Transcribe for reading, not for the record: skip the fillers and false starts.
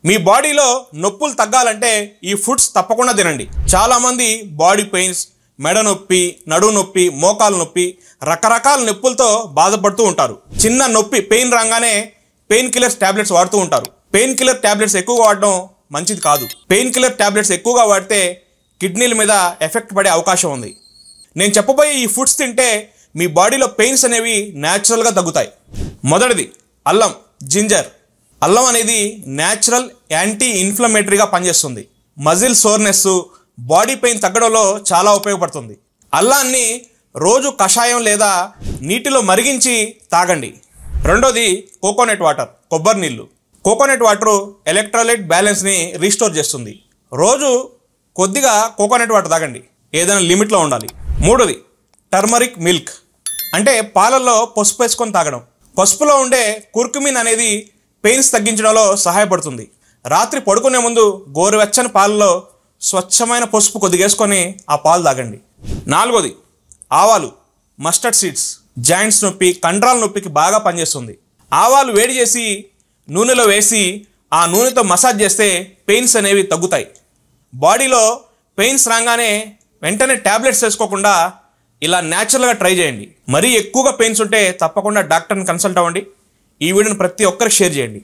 మీ బాడీలో నొప్పులు తగ్గాలంటే ఈ ఫుడ్స్ తప్పకుండా తినండి. చాలామంది బాడీ పెయిన్స్, మెడ నొప్పి, నడుము నొప్పి, మోకాలు నొప్పి, రకరకాల నొప్పులతో బాధపడుతూ ఉంటారు. చిన్న నొప్పి పెయిన్ రాగానే పెయిన్ కిల్లర్స్ టాబ్లెట్స్ వాడుతూ ఉంటారు. పెయిన్ కిల్లర్ టాబ్లెట్స్ ఎక్కువగా వాడడం మంచిది కాదు. పెయిన్ కిల్లర్ టాబ్లెట్స్ ఎక్కువగా వాడితే కిడ్నీల మీద ఎఫెక్ట్ పడే అవకాశం ఉంది. నేను చెప్పబోయే ఈ ఫుడ్స్ తింటే మీ బాడీలో పెయిన్స్ అనేవి న్యాచురల్గా తగ్గుతాయి. మొదటిది అల్లం, జింజర్. అల్లం అనేది న్యాచురల్ యాంటీ ఇన్ఫ్లమేటరీగా పనిచేస్తుంది. మజిల్ సోర్నెస్, బాడీ పెయిన్ తగ్గడంలో చాలా ఉపయోగపడుతుంది. అల్లాన్ని రోజు కషాయం లేదా నీటిలో మరిగించి తాగండి. రెండోది కోకోనట్ వాటర్, కొబ్బరి నీళ్ళు. కోకోనట్ వాటర్ ఎలక్ట్రోలైట్ బ్యాలెన్స్ని రీస్టోర్ చేస్తుంది. రోజు కొద్దిగా కోకోనట్ వాటర్ తాగండి, ఏదైనా లిమిట్లో ఉండాలి. మూడోది టర్మరిక్ మిల్క్, అంటే పాలల్లో పసుపు వేసుకొని తాగడం. పసుపులో ఉండే కుర్కుమిన్ అనేది పెయిన్స్ తగ్గించడంలో సహాయపడుతుంది. రాత్రి పడుకునే ముందు గోరువెచ్చని పాలలో స్వచ్ఛమైన పసుపు కొద్దిగా వేసుకొని ఆ పాలు తాగండి. నాలుగోది ఆవాలు, మస్టర్డ్ సీడ్స్. జాయింట్స్ నొప్పి, కండరాల నొప్పికి బాగా పనిచేస్తుంది. ఆవాలు వేడి చేసి నూనెలో వేసి ఆ నూనెతో మసాజ్ చేస్తే పెయిన్స్ అనేవి తగ్గుతాయి. బాడీలో పెయిన్స్ రాగానే వెంటనే ట్యాబ్లెట్స్ వేసుకోకుండా ఇలా న్యాచురల్గా ట్రై చేయండి. మరీ ఎక్కువగా పెయిన్స్ ఉంటే తప్పకుండా డాక్టర్ని కన్సల్ట్ అవ్వండి. ఈ వీడియోని ప్రతి ఒక్కరికి షేర్ చేయండి.